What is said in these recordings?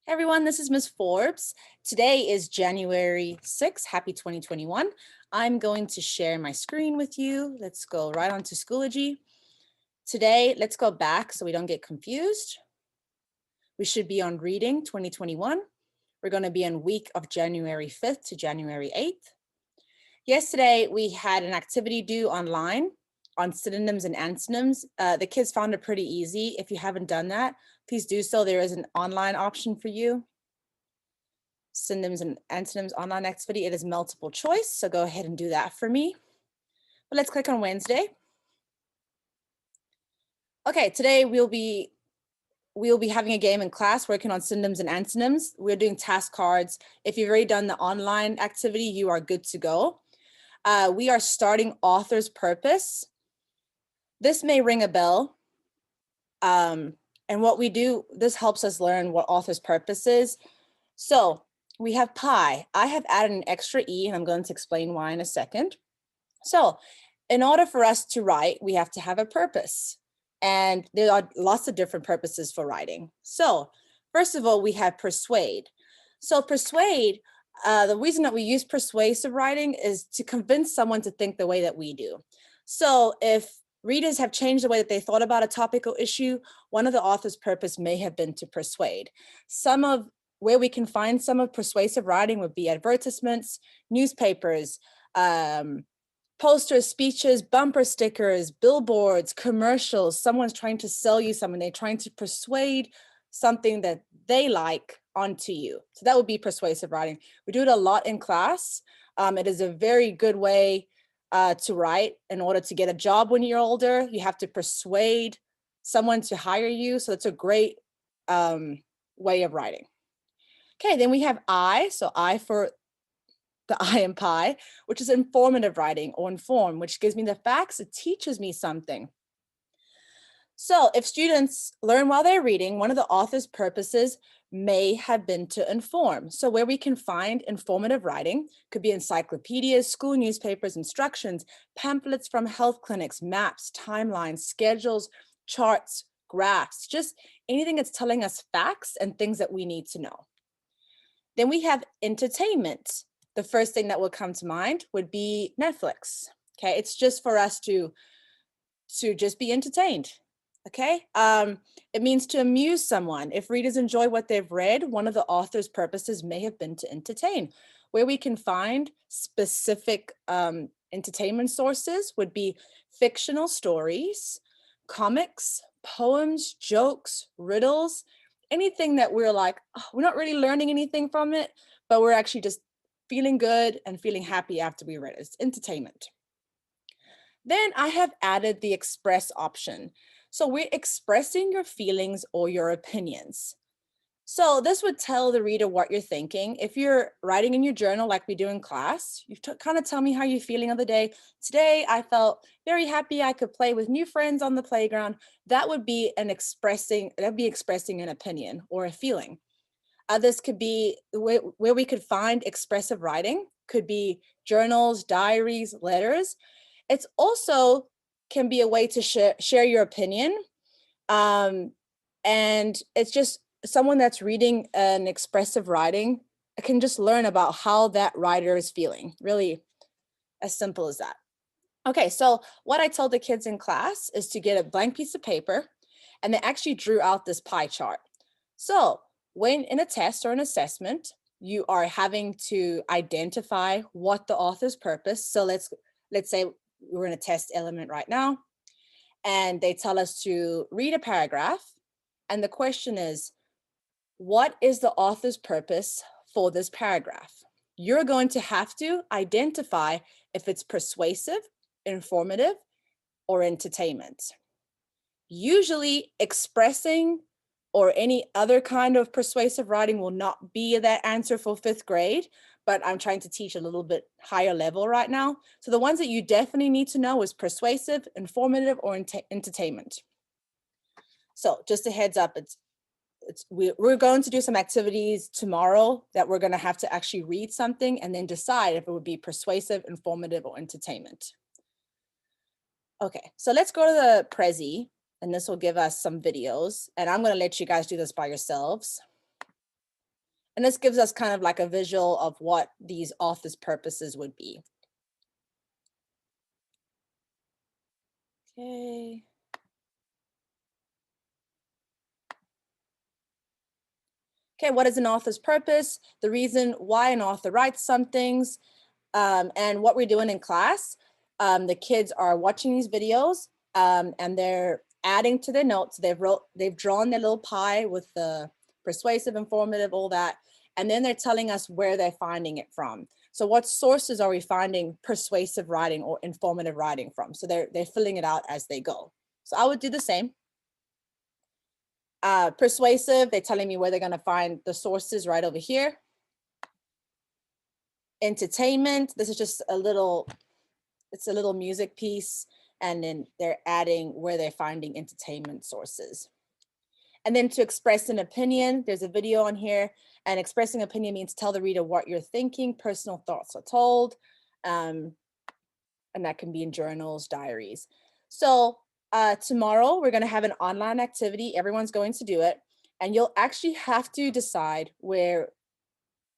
Hey everyone, this is Ms. Forbes. Today is January 6th. Happy 2021. I'm going to share my screen with you. Let's go right on to Schoology. Today, let's go back so we don't get confused. We should be on reading 2021. We're going to be in week of January 5th to January 8th. Yesterday, we had an activity due online on synonyms and antonyms. The kids found it pretty easy. If you haven't done that, please do so. There is an online option for you. Synonyms and antonyms online activity. It is multiple choice, so go ahead and do that for me. But let's click on Wednesday. Okay, today we'll be having a game in class working on synonyms and antonyms. We're doing task cards. If you've already done the online activity, you are good to go. We are starting author's purpose. This may ring a bell. And what we do, this helps us learn what author's purpose is. So we have pie. I have added an extra E, and I'm going to explain why in a second. So in order for us to write, we have to have a purpose. And there are lots of different purposes for writing. So first of all, we have persuade. So persuade, the reason that we use persuasive writing is to convince someone to think the way that we do. So if readers have changed the way that they thought about a topic or issue, one of the author's purpose may have been to persuade. Where we can find some of persuasive writing would be advertisements, newspapers, posters, speeches, bumper stickers, billboards, commercials. Someone's trying to sell you something. They're trying to persuade something that they like onto you. So that would be persuasive writing. We do it a lot in class. It is a very good way to write. In order to get a job when you're older, you have to persuade someone to hire you. So it's a great way of writing. Okay, then we have I. So I for the I in pie, which is informative writing or inform, which gives me the facts. It teaches me something. So if students learn while they're reading, one of the author's purposes may have been to inform. So where we can find informative writing could be encyclopedias, school newspapers, instructions, pamphlets from health clinics, maps, timelines, schedules, charts, graphs, just anything that's telling us facts and things that we need to know. Then we have entertainment. The first thing that will come to mind would be Netflix. Okay, it's just for us to just be entertained. Okay, it means to amuse someone. If readers enjoy what they've read, one of the author's purposes may have been to entertain. Where we can find specific entertainment sources would be fictional stories, comics, poems, jokes, riddles, anything that we're like, oh, we're not really learning anything from it, but we're actually just feeling good and feeling happy after we read it. It's entertainment. Then I have added the express option. So we're expressing your feelings or your opinions. So this would tell the reader what you're thinking. If you're writing in your journal like we do in class, you kind of tell me how you're feeling of the day. Today, I felt very happy I could play with new friends on the playground. That would be expressing an opinion or a feeling. This could be where we could find expressive writing, could be journals, diaries, letters. It's also can be a way to share your opinion. And it's just someone that's reading an expressive writing can just learn about how that writer is feeling. Really as simple as that. Okay, so what I told the kids in class is to get a blank piece of paper, and they actually drew out this pie chart. So when in a test or an assessment, you are having to identify what the author's purpose. So let's say we're in a test element right now, and they tell us to read a paragraph. And the question is, what is the author's purpose for this paragraph? You're going to have to identify if it's persuasive, informative, or entertainment. Usually expressing or any other kind of persuasive writing will not be that answer for 5th grade, but I'm trying to teach a little bit higher level right now. So the ones that you definitely need to know is persuasive, informative, or entertainment. So just a heads up, we're going to do some activities tomorrow that we're going to have to actually read something and then decide if it would be persuasive, informative, or entertainment. Okay, so let's go to the Prezi, and this will give us some videos, and I'm going to let you guys do this by yourselves. And this gives us kind of like a visual of what these author's purposes would be. Okay. Okay, what is an author's purpose? The reason why an author writes some things, and what we're doing in class. The kids are watching these videos, and they're adding to their notes. They've drawn their little pie with the persuasive, informative, all that, and then they're telling us where they're finding it from. So what sources are we finding persuasive writing or informative writing from? So they're filling it out as they go. So I would do the same. Persuasive, they're telling me where they're going to find the sources right over here. Entertainment, this is just it's a little music piece, and then they're adding where they're finding entertainment sources. And then to express an opinion, there's a video on here, and expressing opinion means tell the reader what you're thinking, personal thoughts are told, and that can be in journals, diaries. So tomorrow we're gonna have an online activity, everyone's going to do it, and you'll actually have to decide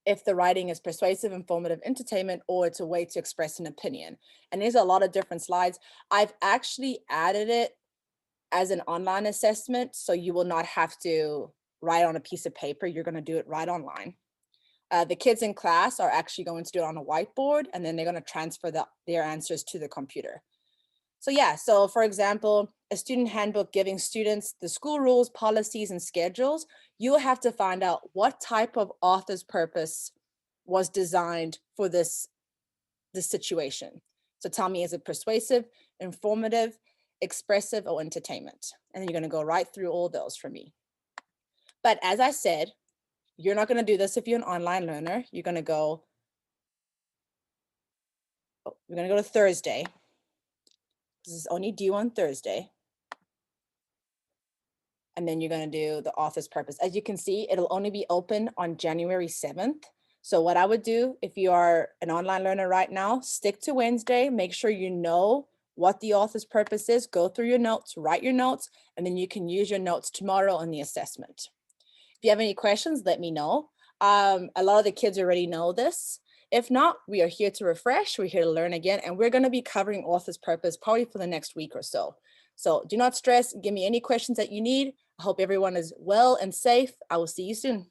if the writing is persuasive, informative, entertainment, or it's a way to express an opinion. And there's a lot of different slides. I've actually added it as an online assessment, so you will not have to write on a piece of paper. You're going to do it right online. The kids in class are actually going to do it on a whiteboard, and then they're going to transfer their answers to the computer. So yeah, so for example, a student handbook giving students the school rules, policies, and schedules, you have to find out what type of author's purpose was designed for this situation. So tell me, is it persuasive, informative, expressive, or entertainment? And then you're gonna go right through all those for me. But as I said, you're not gonna do this if you're an online learner. You're gonna go to Thursday. This is only due on Thursday. And then you're going to do the author's purpose. As you can see, it'll only be open on January 7th. So what I would do if you are an online learner right now, stick to Wednesday, make sure you know what the author's purpose is, go through your notes, write your notes, and then you can use your notes tomorrow on the assessment. If you have any questions, let me know. A lot of the kids already know this. If not, we are here to refresh, we're here to learn again, and we're going to be covering author's purpose probably for the next week or so. So do not stress, give me any questions that you need. I hope everyone is well and safe. I will see you soon.